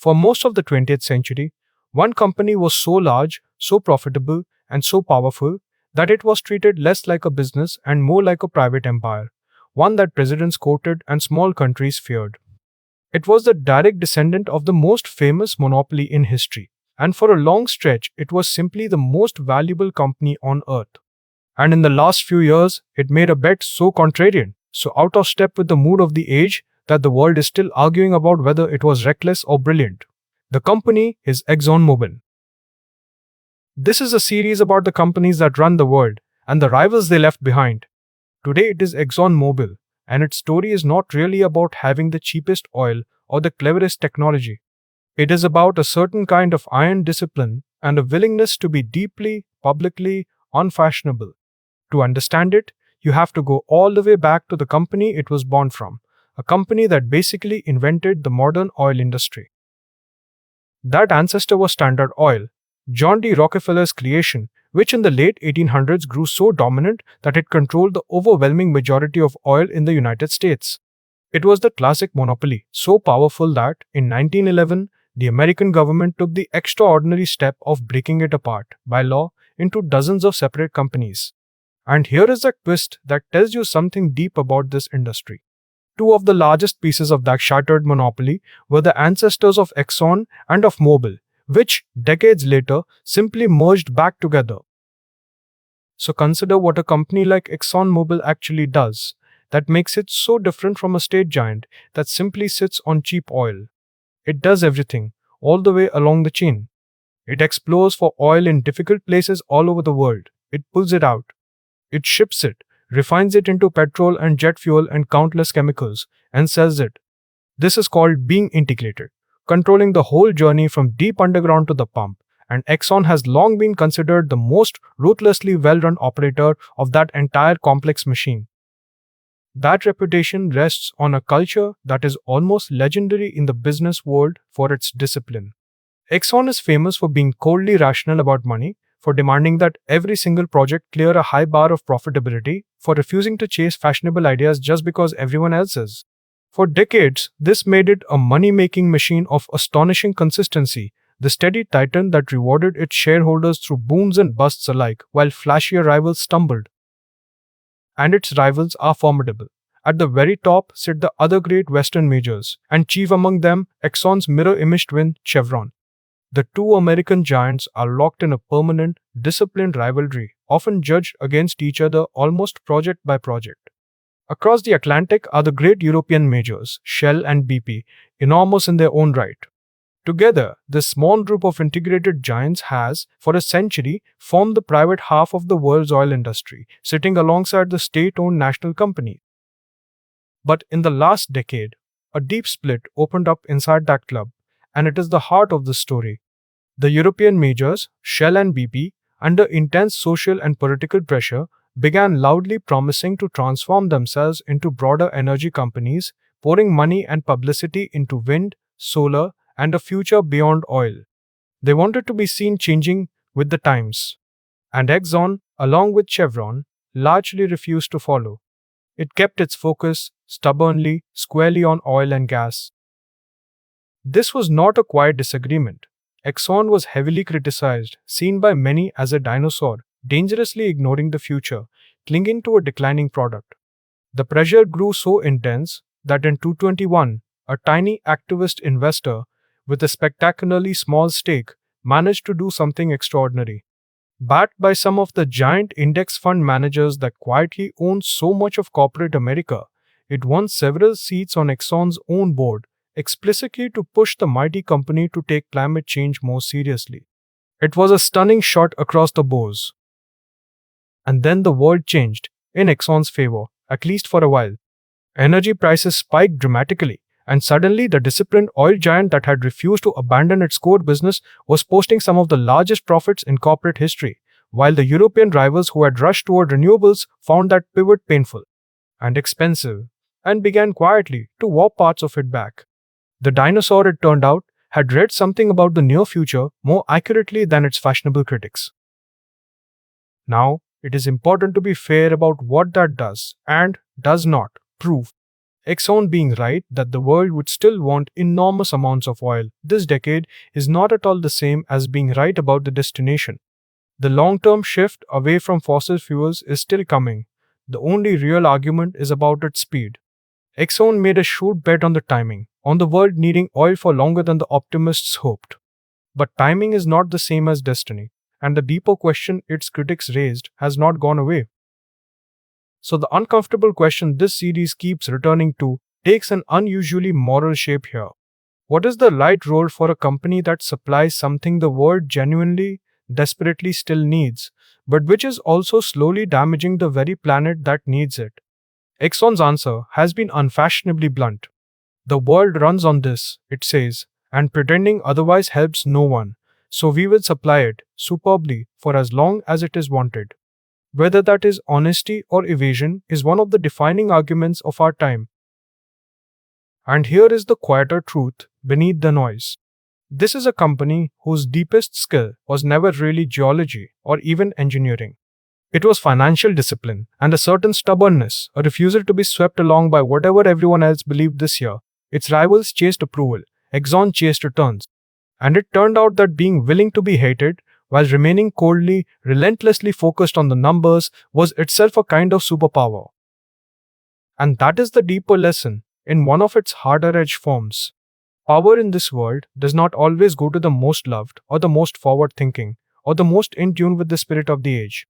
For most of the 20th century, one company was so large, so profitable, and so powerful that it was treated less like a business and more like a private empire, one that presidents courted and small countries feared. It was the direct descendant of the most famous monopoly in history, and for a long stretch, it was simply the most valuable company on earth. And in the last few years, it made a bet so contrarian, so out of step with the mood of the age, that the world is still arguing about whether it was reckless or brilliant. The company is ExxonMobil. This is a series about the companies that run the world and the rivals they left behind. Today it is ExxonMobil, and its story is not really about having the cheapest oil or the cleverest technology. It is about a certain kind of iron discipline and a willingness to be deeply, publicly unfashionable. To understand it, you have to go all the way back to the company it was born from, a company that basically invented the modern oil industry. That ancestor was Standard Oil, John D. Rockefeller's creation, which in the late 1800s grew so dominant that it controlled the overwhelming majority of oil in the United States. It was the classic monopoly, so powerful that, in 1911, the American government took the extraordinary step of breaking it apart, by law, into dozens of separate companies. And here is a twist that tells you something deep about this industry. Two of the largest pieces of that shattered monopoly were the ancestors of Exxon and of Mobil, which, decades later, simply merged back together. So consider what a company like ExxonMobil actually does, that makes it so different from a state giant that simply sits on cheap oil. It does everything, all the way along the chain. It explores for oil in difficult places all over the world. It pulls it out. It ships it, refines it into petrol and jet fuel and countless chemicals, and sells it. This is called being integrated, controlling the whole journey from deep underground to the pump, and Exxon has long been considered the most ruthlessly well-run operator of that entire complex machine. That reputation rests on a culture that is almost legendary in the business world for its discipline. Exxon is famous for being coldly rational about money, for demanding that every single project clear a high bar of profitability, for refusing to chase fashionable ideas just because everyone else is. For decades, this made it a money-making machine of astonishing consistency, the steady titan that rewarded its shareholders through booms and busts alike, while flashier rivals stumbled. And its rivals are formidable. At the very top sit the other great Western majors, and chief among them, Exxon's mirror-image twin, Chevron. The two American giants are locked in a permanent, disciplined rivalry, often judged against each other almost project by project. Across the Atlantic are the great European majors, Shell and BP, enormous in their own right. Together, this small group of integrated giants has, for a century, formed the private half of the world's oil industry, sitting alongside the state-owned national companies. But in the last decade, a deep split opened up inside that club, and it is the heart of the story. The European majors, Shell and BP, under intense social and political pressure, began loudly promising to transform themselves into broader energy companies, pouring money and publicity into wind, solar, and a future beyond oil. They wanted to be seen changing with the times. And Exxon, along with Chevron, largely refused to follow. It kept its focus stubbornly, squarely on oil and gas. This was not a quiet disagreement. Exxon was heavily criticized, seen by many as a dinosaur, dangerously ignoring the future, clinging to a declining product. The pressure grew so intense that in 2021, a tiny activist investor with a spectacularly small stake managed to do something extraordinary. Backed by some of the giant index fund managers that quietly own so much of corporate America, it won several seats on Exxon's own board, explicitly to push the mighty company to take climate change more seriously. It was a stunning shot across the bows. And then the world changed, in Exxon's favor, at least for a while. Energy prices spiked dramatically, and suddenly the disciplined oil giant that had refused to abandon its core business was posting some of the largest profits in corporate history, while the European rivals who had rushed toward renewables found that pivot painful and expensive, and began quietly to warp parts of it back. The dinosaur, it turned out, had read something about the near future more accurately than its fashionable critics. Now, it is important to be fair about what that does and does not prove. Exxon being right that the world would still want enormous amounts of oil this decade is not at all the same as being right about the destination. The long-term shift away from fossil fuels is still coming. The only real argument is about its speed. Exxon made a shrewd bet on the timing, on the world needing oil for longer than the optimists hoped. But timing is not the same as destiny, and the deeper question its critics raised has not gone away. So the uncomfortable question this series keeps returning to takes an unusually moral shape here. What is the right role for a company that supplies something the world genuinely, desperately still needs, but which is also slowly damaging the very planet that needs it? Exxon's answer has been unfashionably blunt. The world runs on this, it says, and pretending otherwise helps no one, so we will supply it, superbly, for as long as it is wanted. Whether that is honesty or evasion is one of the defining arguments of our time. And here is the quieter truth beneath the noise. This is a company whose deepest skill was never really geology or even engineering. It was financial discipline and a certain stubbornness, a refusal to be swept along by whatever everyone else believed this year. Its rivals chased approval, Exxon chased returns. And it turned out that being willing to be hated while remaining coldly, relentlessly focused on the numbers was itself a kind of superpower. And that is the deeper lesson, in one of its harder-edged forms. Power in this world does not always go to the most loved, or the most forward-thinking, or the most in tune with the spirit of the age.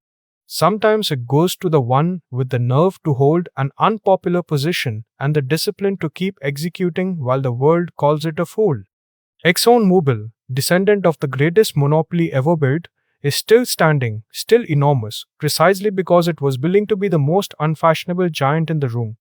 Sometimes it goes to the one with the nerve to hold an unpopular position and the discipline to keep executing while the world calls it a fool. ExxonMobil, descendant of the greatest monopoly ever built, is still standing, still enormous, precisely because it was willing to be the most unfashionable giant in the room.